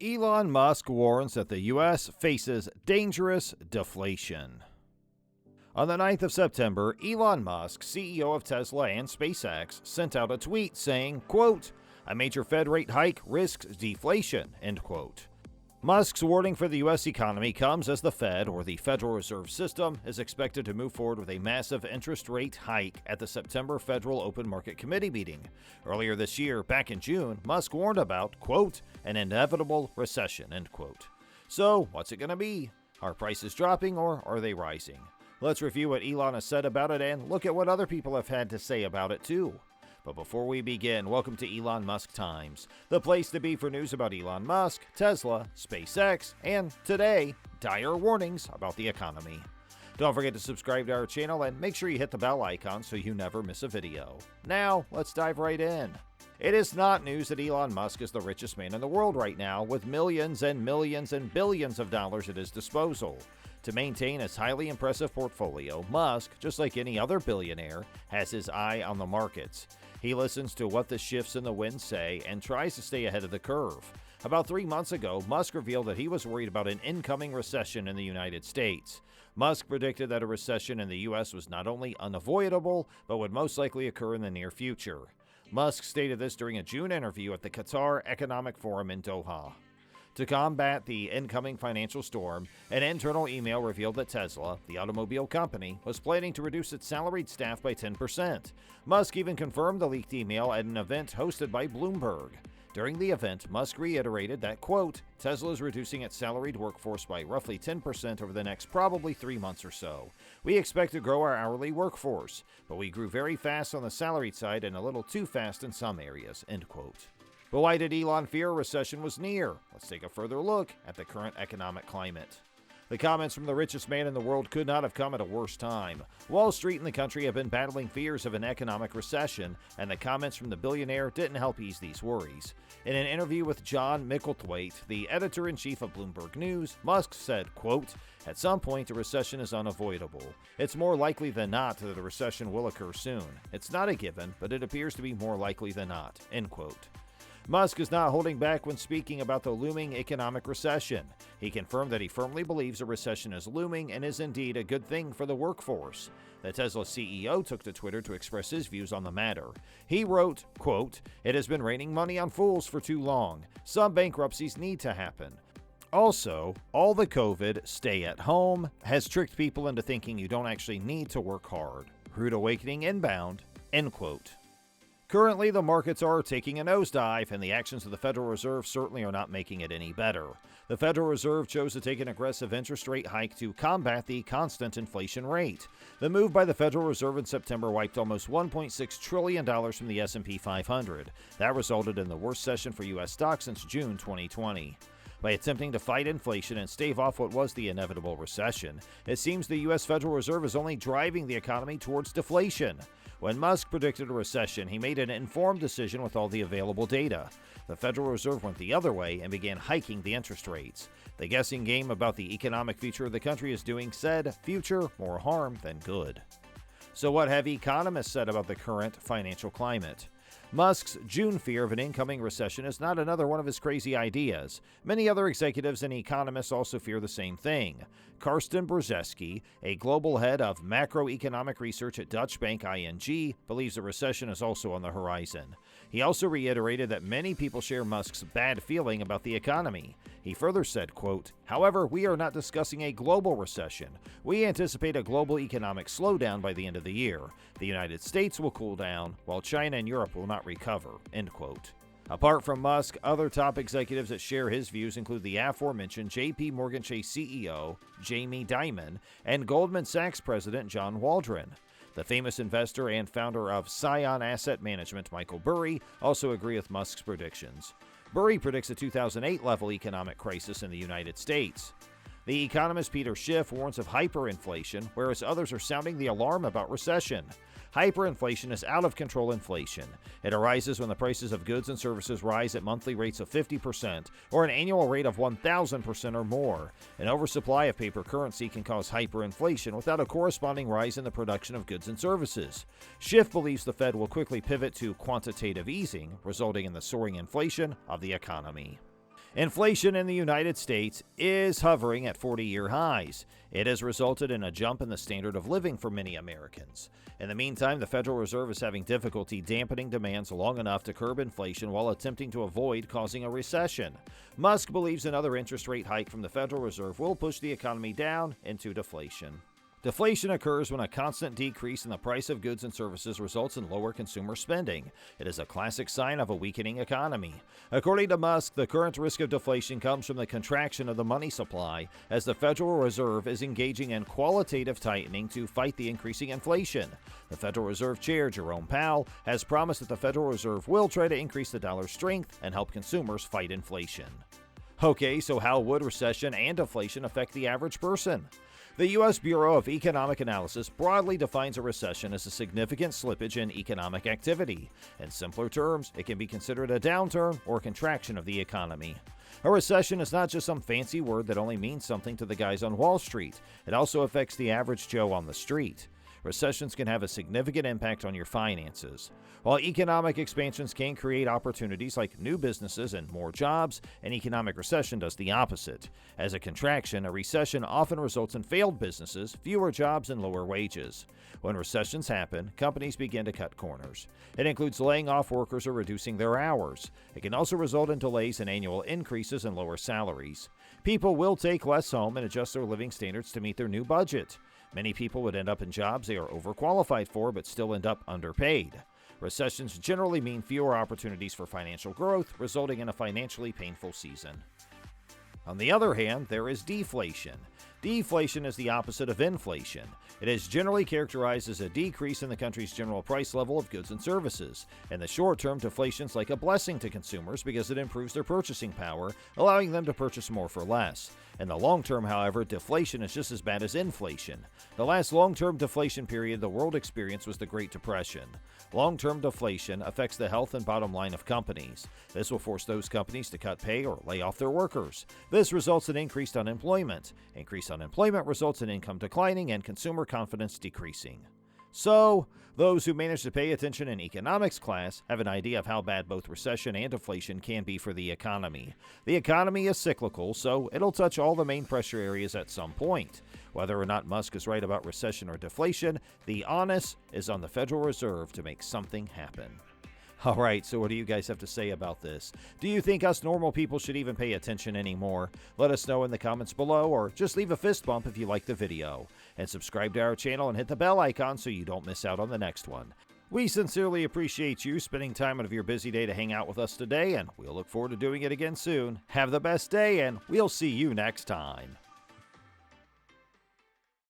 Elon Musk warns that the U.S. faces dangerous deflation. On the 9th of September, Elon Musk, CEO of Tesla and Spacex, sent out a tweet saying, quote, "A major Fed rate hike risks deflation," end quote. Musk's warning for the U.S. economy comes as the Fed, or the Federal Reserve System, is expected to move forward with a massive interest rate hike at the September Federal Open Market Committee meeting. Earlier this year, back in June, Musk warned about, quote, "an inevitable recession," end quote. So, what's it going to be? Are prices dropping or are they rising? Let's review what Elon has said about it and look at what other people have had to say about it too. But before we begin, welcome to Elon Musk Times, the place to be for news about Elon Musk, Tesla, SpaceX, and today, dire warnings about the economy. Don't forget to subscribe to our channel and make sure you hit the bell icon so you never miss a video. Now, let's dive right in. It is not news that Elon Musk is the richest man in the world right now, with millions and millions and billions of dollars at his disposal. To maintain his highly impressive portfolio, Musk, just like any other billionaire, has his eye on the markets. He listens to what the shifts in the wind say and tries to stay ahead of the curve. About 3 months ago, Musk revealed that he was worried about an incoming recession in the United States. Musk predicted that a recession in the U.S. was not only unavoidable, but would most likely occur in the near future. Musk stated this during a June interview at the Qatar Economic Forum in Doha. To combat the incoming financial storm, an internal email revealed that Tesla, the automobile company, was planning to reduce its salaried staff by 10%. Musk even confirmed the leaked email at an event hosted by Bloomberg. During the event, Musk reiterated that, quote, "Tesla is reducing its salaried workforce by roughly 10% over the next probably 3 months or so. We expect to grow our hourly workforce, but we grew very fast on the salaried side and a little too fast in some areas," end quote. But why did Elon fear a recession was near? Let's take a further look at the current economic climate. The comments from the richest man in the world could not have come at a worse time. Wall Street and the country have been battling fears of an economic recession, and the comments from the billionaire didn't help ease these worries. In an interview with John Micklethwaite, the editor-in-chief of Bloomberg News, Musk said, quote, "At some point, a recession is unavoidable. It's more likely than not that a recession will occur soon. It's not a given, but it appears to be more likely than not," end quote. Musk is not holding back when speaking about the looming economic recession. He confirmed that he firmly believes a recession is looming and is indeed a good thing for the workforce. The Tesla CEO took to Twitter to express his views on the matter. He wrote, quote, "It has been raining money on fools for too long. Some bankruptcies need to happen. Also, all the COVID stay at home has tricked people into thinking you don't actually need to work hard. Rude awakening inbound," end quote. Currently, the markets are taking a nosedive, and the actions of the Federal Reserve certainly are not making it any better. The Federal Reserve chose to take an aggressive interest rate hike to combat the constant inflation rate. The move by the Federal Reserve in September wiped almost $1.6 trillion from the S&P 500. That resulted in the worst session for U.S. stocks since June 2020. By attempting to fight inflation and stave off what was the inevitable recession, it seems the U.S. Federal Reserve is only driving the economy towards deflation. When Musk predicted a recession, he made an informed decision with all the available data. The Federal Reserve went the other way and began hiking the interest rates. The guessing game about the economic future of the country is doing said future more harm than good. So what have economists said about the current financial climate? Musk's June fear of an incoming recession is not another one of his crazy ideas. Many other executives and economists also fear the same thing. Karsten Brzezinski, a global head of macroeconomic research at Dutch bank ING, believes a recession is also on the horizon. He also reiterated that many people share Musk's bad feeling about the economy. He further said, quote, "However, we are not discussing a global recession. We anticipate a global economic slowdown by the end of the year. The United States will cool down, while China and Europe will not recover," end quote. Apart from Musk, other top executives that share his views include the aforementioned J.P. Morgan Chase CEO, Jamie Dimon, and Goldman Sachs President John Waldron. The famous investor and founder of Scion Asset Management, Michael Burry, also agree with Musk's predictions. Burry predicts a 2008-level economic crisis in the United States. The economist Peter Schiff warns of hyperinflation, whereas others are sounding the alarm about recession. Hyperinflation is out-of-control inflation. It arises when the prices of goods and services rise at monthly rates of 50% or an annual rate of 1,000% or more. An oversupply of paper currency can cause hyperinflation without a corresponding rise in the production of goods and services. Schiff believes the Fed will quickly pivot to quantitative easing, resulting in the soaring inflation of the economy. Inflation in the United States is hovering at 40-year highs. It has resulted in a jump in the standard of living for many Americans. In the meantime, the Federal Reserve is having difficulty dampening demands long enough to curb inflation while attempting to avoid causing a recession. Musk believes another interest rate hike from the Federal Reserve will push the economy down into deflation. Deflation occurs when a constant decrease in the price of goods and services results in lower consumer spending. It is a classic sign of a weakening economy. According to Musk, the current risk of deflation comes from the contraction of the money supply, as the Federal Reserve is engaging in qualitative tightening to fight the increasing inflation. The Federal Reserve Chair, Jerome Powell, has promised that the Federal Reserve will try to increase the dollar's strength and help consumers fight inflation. Okay, so how would recession and deflation affect the average person? The U.S. Bureau of Economic Analysis broadly defines a recession as a significant slippage in economic activity. In simpler terms, it can be considered a downturn or contraction of the economy. A recession is not just some fancy word that only means something to the guys on Wall Street. It also affects the average Joe on the street. Recessions can have a significant impact on your finances. While economic expansions can create opportunities like new businesses and more jobs, an economic recession does the opposite. As a contraction, a recession often results in failed businesses, fewer jobs, and lower wages. When recessions happen, companies begin to cut corners. It includes laying off workers or reducing their hours. It can also result in delays in annual increases and lower salaries. People will take less home and adjust their living standards to meet their new budget. Many people would end up in jobs they are overqualified for but still end up underpaid. Recessions generally mean fewer opportunities for financial growth, resulting in a financially painful season. On the other hand, there is deflation. Deflation is the opposite of inflation. It is generally characterized as a decrease in the country's general price level of goods and services. In the short term, deflation is like a blessing to consumers because it improves their purchasing power, allowing them to purchase more for less. In the long term, however, deflation is just as bad as inflation. The last long-term deflation period the world experienced was the Great Depression. Long-term deflation affects the health and bottom line of companies. This will force those companies to cut pay or lay off their workers. This results in increased unemployment. Increased unemployment results in income declining and consumer confidence decreasing. So, those who manage to pay attention in economics class have an idea of how bad both recession and deflation can be for the economy. The economy is cyclical, so it'll touch all the main pressure areas at some point. Whether or not Musk is right about recession or deflation, the onus is on the Federal Reserve to make something happen. Alright, so what do you guys have to say about this? Do you think us normal people should even pay attention anymore? Let us know in the comments below, or just leave a fist bump if you like the video. And subscribe to our channel and hit the bell icon so you don't miss out on the next one. We sincerely appreciate you spending time out of your busy day to hang out with us today, and we'll look forward to doing it again soon. Have the best day, and we'll see you next time.